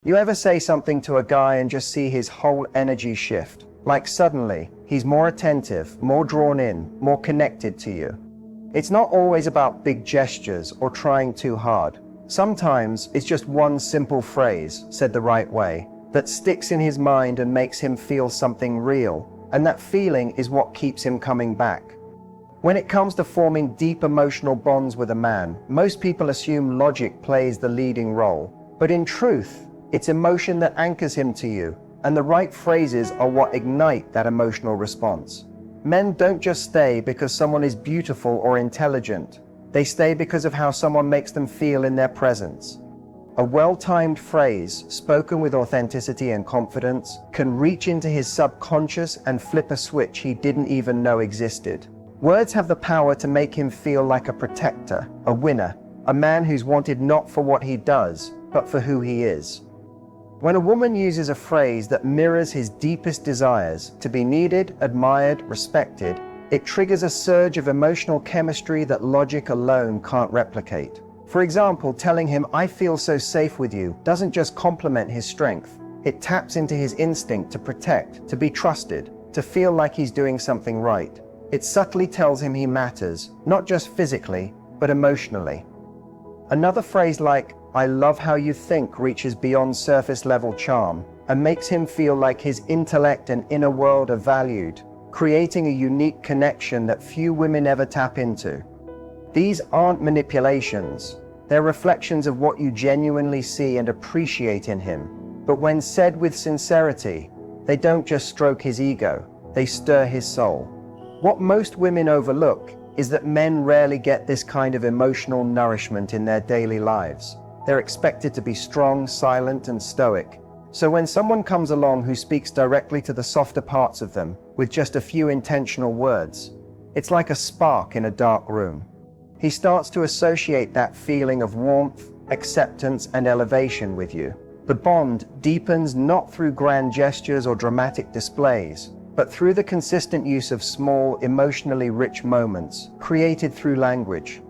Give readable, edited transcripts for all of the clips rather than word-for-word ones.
You ever say something to a guy and just see his whole energy shift? Like suddenly, he's more attentive, more drawn in, more connected to you. It's not always about big gestures or trying too hard. Sometimes it's just one simple phrase, said the right way, that sticks in his mind and makes him feel something real. And that feeling is what keeps him coming back. When it comes to forming deep emotional bonds with a man, most people assume logic plays the leading role. But in truth, it's emotion that anchors him to you, and the right phrases are what ignite that emotional response. Men don't just stay because someone is beautiful or intelligent. They stay because of how someone makes them feel in their presence. A well-timed phrase, spoken with authenticity and confidence, can reach into his subconscious and flip a switch he didn't even know existed. Words have the power to make him feel like a protector, a winner, a man who's wanted not for what he does, but for who he is. When a woman uses a phrase that mirrors his deepest desires, to be needed, admired, respected, it triggers a surge of emotional chemistry that logic alone can't replicate. For example, telling him, "I feel so safe with you," doesn't just compliment his strength. It taps into his instinct to protect, to be trusted, to feel like he's doing something right. It subtly tells him he matters, not just physically, but emotionally. Another phrase like, "I love how you think," reaches beyond surface level charm and makes him feel like his intellect and inner world are valued, creating a unique connection that few women ever tap into. These aren't manipulations. They're reflections of what you genuinely see and appreciate in him. But when said with sincerity, they don't just stroke his ego, they stir his soul. What most women overlook is that men rarely get this kind of emotional nourishment in their daily lives. They're expected to be strong, silent, and stoic. So when someone comes along who speaks directly to the softer parts of them with just a few intentional words, it's like a spark in a dark room. He starts to associate that feeling of warmth, acceptance, and elevation with you. The bond deepens not through grand gestures or dramatic displays, but through the consistent use of small, emotionally rich moments created through language.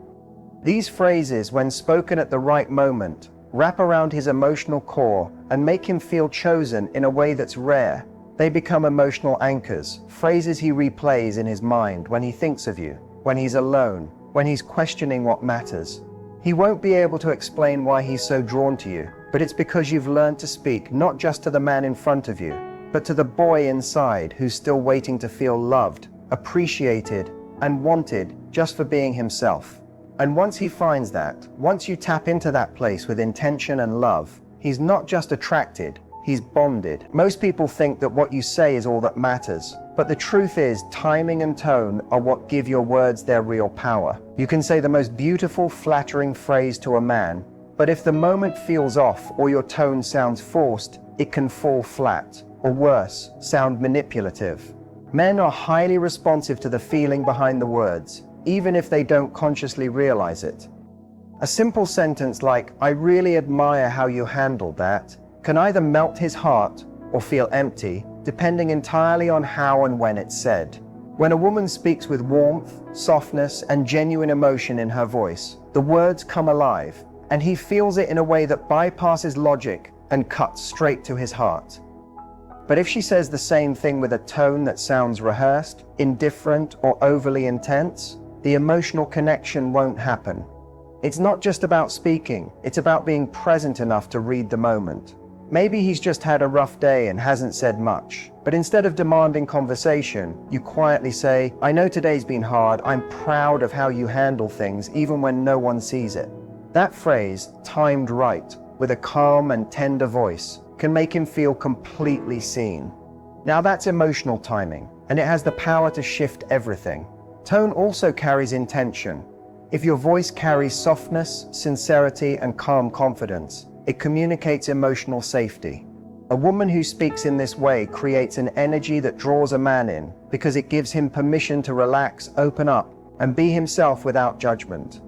These phrases, when spoken at the right moment, wrap around his emotional core and make him feel chosen in a way that's rare. They become emotional anchors, phrases he replays in his mind when he thinks of you, when he's alone, when he's questioning what matters. He won't be able to explain why he's so drawn to you, but it's because you've learned to speak not just to the man in front of you, but to the boy inside who's still waiting to feel loved, appreciated, and wanted just for being himself. And once he finds that, once you tap into that place with intention and love, he's not just attracted, he's bonded. Most people think that what you say is all that matters, but the truth is timing and tone are what give your words their real power. You can say the most beautiful, flattering phrase to a man, but if the moment feels off or your tone sounds forced, it can fall flat, or worse, sound manipulative. Men are highly responsive to the feeling behind the words, even if they don't consciously realize it. A simple sentence like, "I really admire how you handled that," can either melt his heart or feel empty, depending entirely on how and when it's said. When a woman speaks with warmth, softness, and genuine emotion in her voice, the words come alive, and he feels it in a way that bypasses logic and cuts straight to his heart. But if she says the same thing with a tone that sounds rehearsed, indifferent, or overly intense, the emotional connection won't happen. It's not just about speaking, it's about being present enough to read the moment. Maybe he's just had a rough day and hasn't said much, but instead of demanding conversation, you quietly say, "I know today's been hard, I'm proud of how you handle things even when no one sees it." That phrase, timed right, with a calm and tender voice, can make him feel completely seen. Now that's emotional timing, and it has the power to shift everything. Tone also carries intention. If your voice carries softness, sincerity, and calm confidence, it communicates emotional safety. A woman who speaks in this way creates an energy that draws a man in because it gives him permission to relax, open up, and be himself without judgment.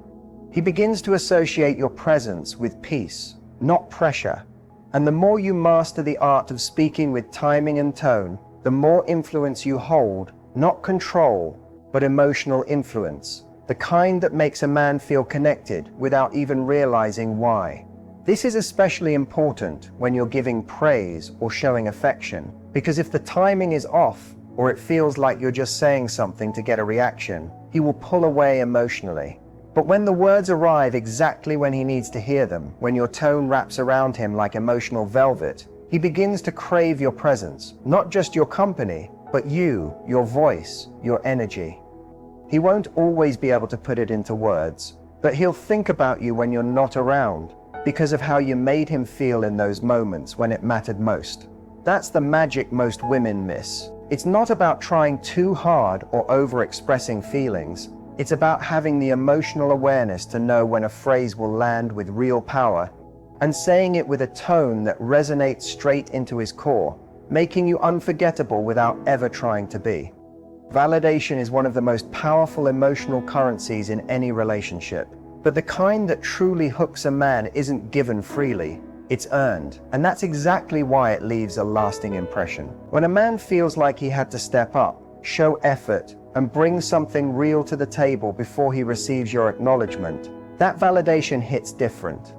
He begins to associate your presence with peace, not pressure. And the more you master the art of speaking with timing and tone, the more influence you hold, not control, but emotional influence, the kind that makes a man feel connected without even realizing why. This is especially important when you're giving praise or showing affection, because if the timing is off, or it feels like you're just saying something to get a reaction, he will pull away emotionally. But when the words arrive exactly when he needs to hear them, when your tone wraps around him like emotional velvet, he begins to crave your presence, not just your company, but you, your voice, your energy. He won't always be able to put it into words, but he'll think about you when you're not around, because of how you made him feel in those moments when it mattered most. That's the magic most women miss. It's not about trying too hard or over-expressing feelings. It's about having the emotional awareness to know when a phrase will land with real power and saying it with a tone that resonates straight into his core, making you unforgettable without ever trying to be. Validation is one of the most powerful emotional currencies in any relationship. But the kind that truly hooks a man isn't given freely, it's earned. And that's exactly why it leaves a lasting impression. When a man feels like he had to step up, show effort, and bring something real to the table before he receives your acknowledgement, that validation hits different.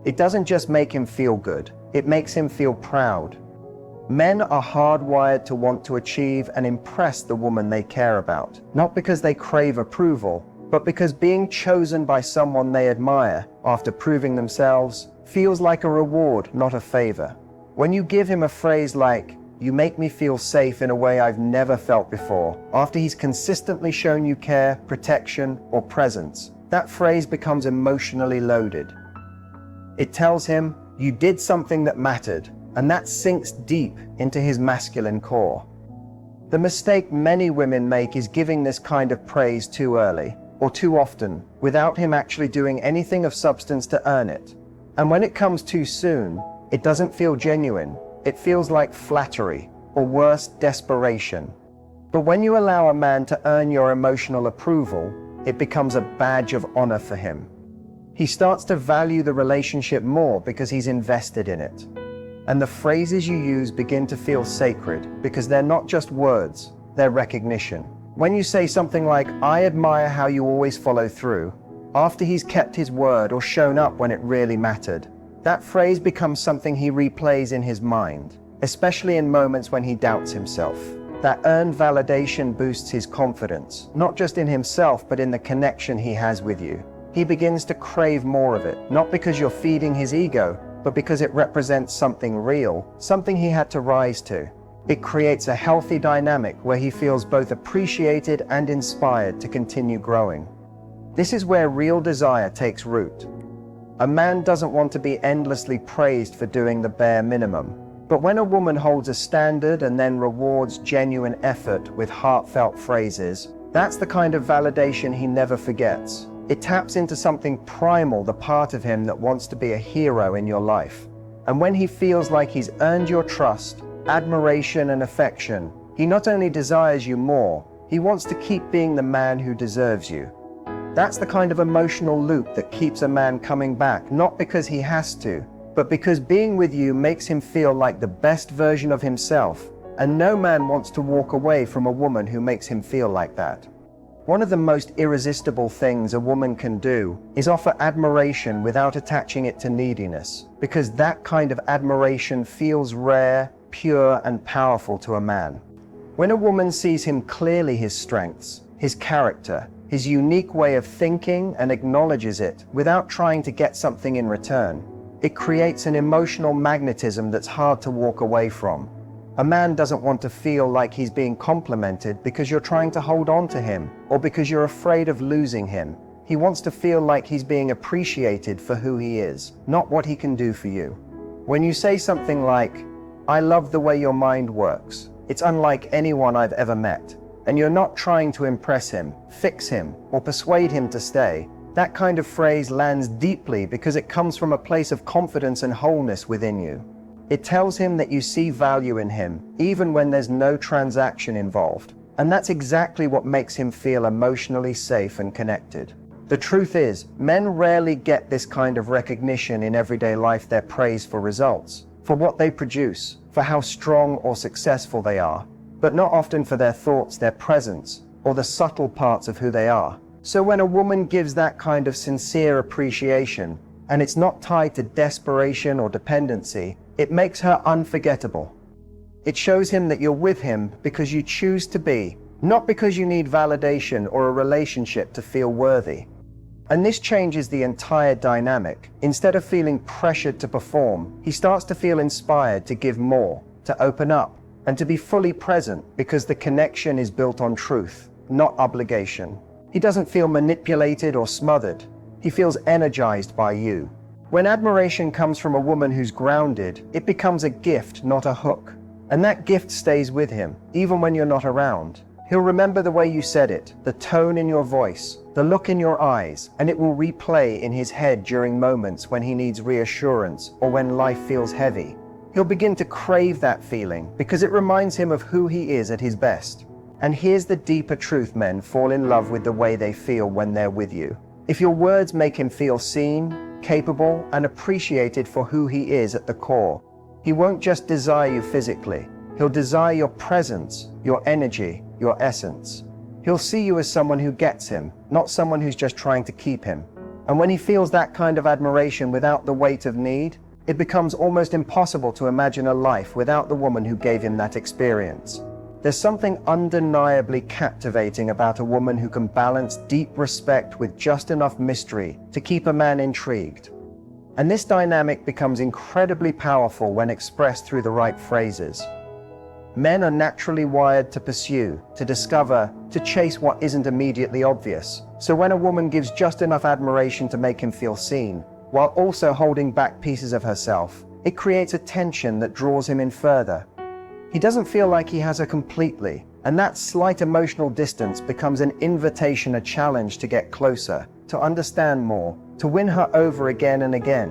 It doesn't just make him feel good, it makes him feel proud. Men are hardwired to want to achieve and impress the woman they care about, not because they crave approval, but because being chosen by someone they admire after proving themselves feels like a reward, not a favor. When you give him a phrase like, "You make me feel safe in a way I've never felt before," after he's consistently shown you care, protection, or presence, that phrase becomes emotionally loaded. It tells him, you did something that mattered, and that sinks deep into his masculine core. The mistake many women make is giving this kind of praise too early, or too often, without him actually doing anything of substance to earn it. And when it comes too soon, it doesn't feel genuine. It feels like flattery, or worse, desperation. But when you allow a man to earn your emotional approval, it becomes a badge of honor for him. He starts to value the relationship more because he's invested in it. And the phrases you use begin to feel sacred because they're not just words, they're recognition. When you say something like, "I admire how you always follow through," after he's kept his word or shown up when it really mattered, that phrase becomes something he replays in his mind, especially in moments when he doubts himself. That earned validation boosts his confidence, not just in himself, but in the connection he has with you. He begins to crave more of it, not because you're feeding his ego, but because it represents something real, something he had to rise to. It creates a healthy dynamic where he feels both appreciated and inspired to continue growing. This is where real desire takes root. A man doesn't want to be endlessly praised for doing the bare minimum. But when a woman holds a standard and then rewards genuine effort with heartfelt phrases, that's the kind of validation he never forgets. It taps into something primal, the part of him that wants to be a hero in your life. And when he feels like he's earned your trust, admiration, and affection, he not only desires you more, he wants to keep being the man who deserves you. That's the kind of emotional loop that keeps a man coming back, not because he has to, but because being with you makes him feel like the best version of himself, and no man wants to walk away from a woman who makes him feel like that. One of the most irresistible things a woman can do is offer admiration without attaching it to neediness, because that kind of admiration feels rare, pure, and powerful to a man. When a woman sees him clearly, his strengths, his character, his unique way of thinking, and acknowledges it without trying to get something in return, it creates an emotional magnetism that's hard to walk away from. A man doesn't want to feel like he's being complimented because you're trying to hold on to him, or because you're afraid of losing him. He wants to feel like he's being appreciated for who he is, not what he can do for you. When you say something like, "I love the way your mind works. It's unlike anyone I've ever met," and you're not trying to impress him, fix him, or persuade him to stay, that kind of phrase lands deeply because it comes from a place of confidence and wholeness within you. It tells him that you see value in him, even when there's no transaction involved. And that's exactly what makes him feel emotionally safe and connected. The truth is, men rarely get this kind of recognition in everyday life. They're praised for results, for what they produce, for how strong or successful they are, but not often for their thoughts, their presence, or the subtle parts of who they are. So when a woman gives that kind of sincere appreciation, and it's not tied to desperation or dependency. It makes her unforgettable. It shows him that you're with him because you choose to be, not because you need validation or a relationship to feel worthy. And this changes the entire dynamic. Instead of feeling pressured to perform, he starts to feel inspired to give more, to open up, and to be fully present because the connection is built on truth, not obligation. He doesn't feel manipulated or smothered. He feels energized by you. When admiration comes from a woman who's grounded, it becomes a gift, not a hook. And that gift stays with him, even when you're not around. He'll remember the way you said it, the tone in your voice, the look in your eyes, and it will replay in his head during moments when he needs reassurance or when life feels heavy. He'll begin to crave that feeling because it reminds him of who he is at his best. And here's the deeper truth: men fall in love with the way they feel when they're with you. If your words make him feel seen, capable, and appreciated for who he is at the core, he won't just desire you physically. He'll desire your presence, your energy, your essence. He'll see you as someone who gets him, not someone who's just trying to keep him. And when he feels that kind of admiration without the weight of need, it becomes almost impossible to imagine a life without the woman who gave him that experience. There's something undeniably captivating about a woman who can balance deep respect with just enough mystery to keep a man intrigued. And this dynamic becomes incredibly powerful when expressed through the right phrases. Men are naturally wired to pursue, to discover, to chase what isn't immediately obvious. So when a woman gives just enough admiration to make him feel seen, while also holding back pieces of herself, it creates a tension that draws him in further. He doesn't feel like he has her completely, and that slight emotional distance becomes an invitation, a challenge to get closer, to understand more, to win her over again and again.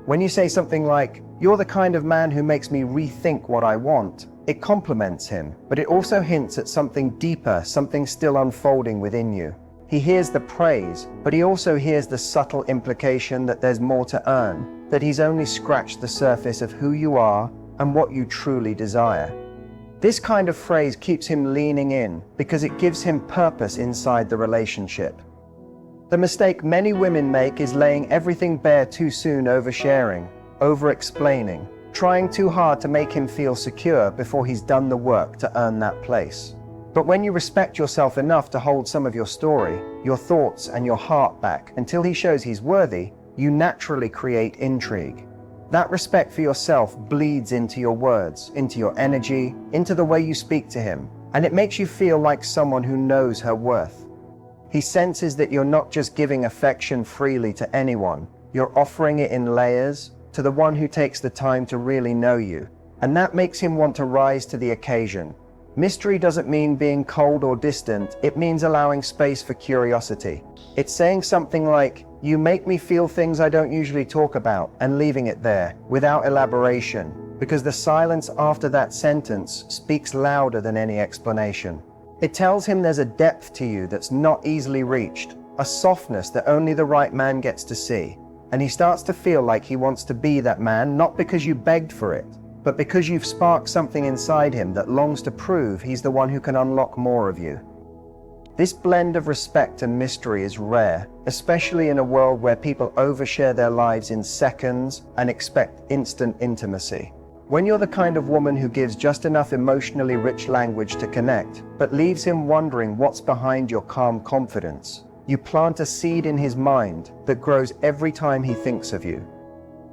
When you say something like, "You're the kind of man who makes me rethink what I want," it compliments him, but it also hints at something deeper, something still unfolding within you. He hears the praise, but he also hears the subtle implication that there's more to earn, that he's only scratched the surface of who you are and what you truly desire. This kind of phrase keeps him leaning in because it gives him purpose inside the relationship. The mistake many women make is laying everything bare too soon, oversharing, over-explaining, trying too hard to make him feel secure before he's done the work to earn that place. But when you respect yourself enough to hold some of your story, your thoughts, and your heart back until he shows he's worthy, you naturally create intrigue. That respect for yourself bleeds into your words, into your energy, into the way you speak to him, and it makes you feel like someone who knows her worth. He senses that you're not just giving affection freely to anyone, you're offering it in layers to the one who takes the time to really know you, and that makes him want to rise to the occasion. Mystery doesn't mean being cold or distant, it means allowing space for curiosity. It's saying something like, "You make me feel things I don't usually talk about," and leaving it there, without elaboration, because the silence after that sentence speaks louder than any explanation. It tells him there's a depth to you that's not easily reached, a softness that only the right man gets to see. And he starts to feel like he wants to be that man, not because you begged for it, but because you've sparked something inside him that longs to prove he's the one who can unlock more of you. This blend of respect and mystery is rare, especially in a world where people overshare their lives in seconds and expect instant intimacy. When you're the kind of woman who gives just enough emotionally rich language to connect, but leaves him wondering what's behind your calm confidence, you plant a seed in his mind that grows every time he thinks of you.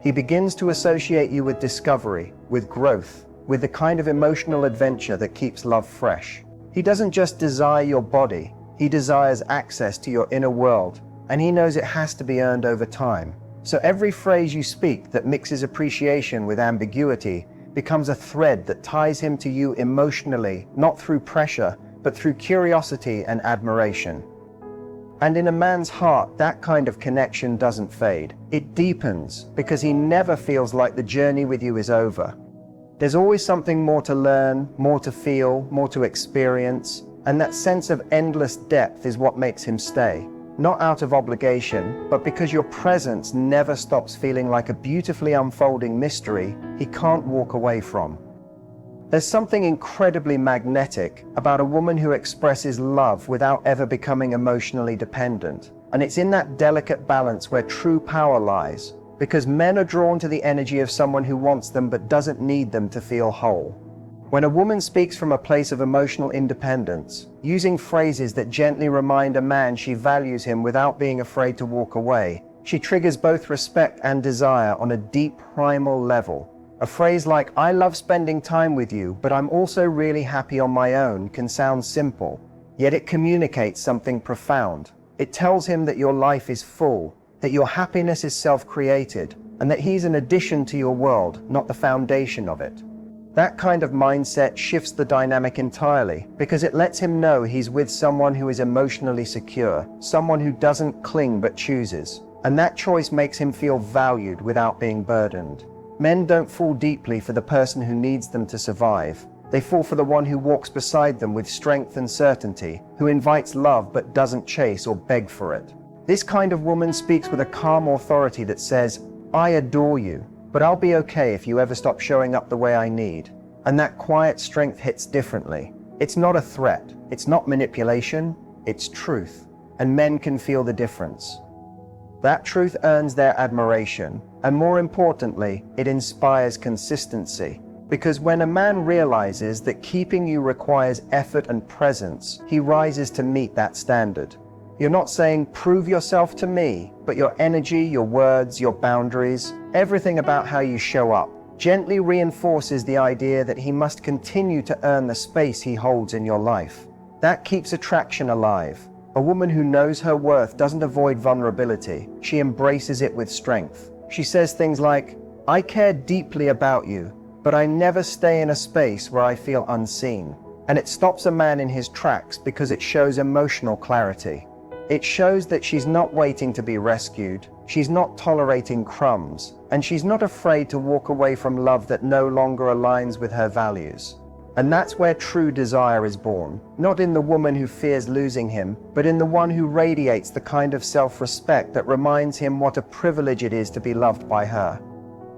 He begins to associate you with discovery, with growth, with the kind of emotional adventure that keeps love fresh. He doesn't just desire your body, he desires access to your inner world, and he knows it has to be earned over time. So every phrase you speak that mixes appreciation with ambiguity becomes a thread that ties him to you emotionally, not through pressure, but through curiosity and admiration. And in a man's heart, that kind of connection doesn't fade. It deepens because he never feels like the journey with you is over. There's always something more to learn, more to feel, more to experience, and that sense of endless depth is what makes him stay. Not out of obligation, but because your presence never stops feeling like a beautifully unfolding mystery he can't walk away from. There's something incredibly magnetic about a woman who expresses love without ever becoming emotionally dependent. And it's in that delicate balance where true power lies, because men are drawn to the energy of someone who wants them but doesn't need them to feel whole. When a woman speaks from a place of emotional independence, using phrases that gently remind a man she values him without being afraid to walk away, she triggers both respect and desire on a deep primal level. A phrase like, "I love spending time with you, but I'm also really happy on my own," can sound simple, yet it communicates something profound. It tells him that your life is full, that your happiness is self-created, and that he's an addition to your world, not the foundation of it. That kind of mindset shifts the dynamic entirely, because it lets him know he's with someone who is emotionally secure, someone who doesn't cling but chooses. And that choice makes him feel valued without being burdened. Men don't fall deeply for the person who needs them to survive. They fall for the one who walks beside them with strength and certainty, who invites love but doesn't chase or beg for it. This kind of woman speaks with a calm authority that says, "I adore you, but I'll be okay if you ever stop showing up the way I need." And that quiet strength hits differently. It's not a threat, it's not manipulation, it's truth. And men can feel the difference. That truth earns their admiration, and more importantly, it inspires consistency. Because when a man realizes that keeping you requires effort and presence, he rises to meet that standard. You're not saying, "Prove yourself to me," but your energy, your words, your boundaries, everything about how you show up, gently reinforces the idea that he must continue to earn the space he holds in your life. That keeps attraction alive. A woman who knows her worth doesn't avoid vulnerability, she embraces it with strength. She says things like, "I care deeply about you, but I never stay in a space where I feel unseen." And it stops a man in his tracks because it shows emotional clarity. It shows that she's not waiting to be rescued, she's not tolerating crumbs, and she's not afraid to walk away from love that no longer aligns with her values. And that's where true desire is born, not in the woman who fears losing him, but in the one who radiates the kind of self-respect that reminds him what a privilege it is to be loved by her.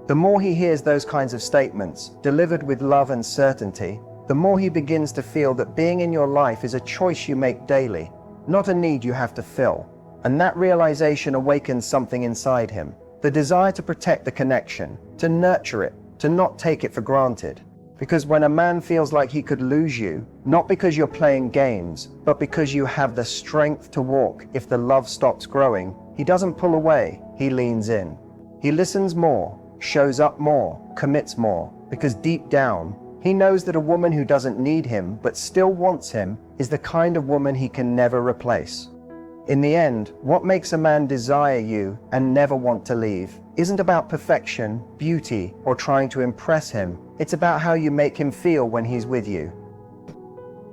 The more he hears those kinds of statements, delivered with love and certainty, the more he begins to feel that being in your life is a choice you make daily, not a need you have to fill. And that realization awakens something inside him, the desire to protect the connection, to nurture it, to not take it for granted. Because when a man feels like he could lose you, not because you're playing games, but because you have the strength to walk if the love stops growing, he doesn't pull away, he leans in. He listens more, shows up more, commits more, because deep down, he knows that a woman who doesn't need him but still wants him is the kind of woman he can never replace. In the end, what makes a man desire you and never want to leave isn't about perfection, beauty, or trying to impress him. It's about how you make him feel when he's with you.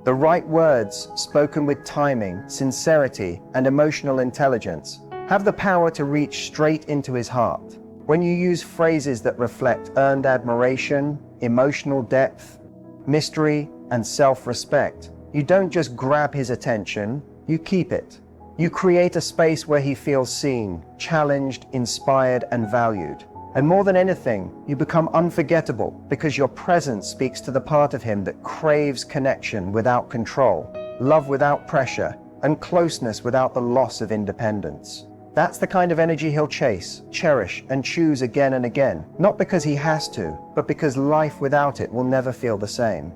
The right words, spoken with timing, sincerity, and emotional intelligence, have the power to reach straight into his heart. When you use phrases that reflect earned admiration, emotional depth, mystery, and self-respect, you don't just grab his attention, you keep it. You create a space where he feels seen, challenged, inspired, and valued. And more than anything, you become unforgettable because your presence speaks to the part of him that craves connection without control, love without pressure, and closeness without the loss of independence. That's the kind of energy he'll chase, cherish, and choose again and again, not because he has to, but because life without it will never feel the same.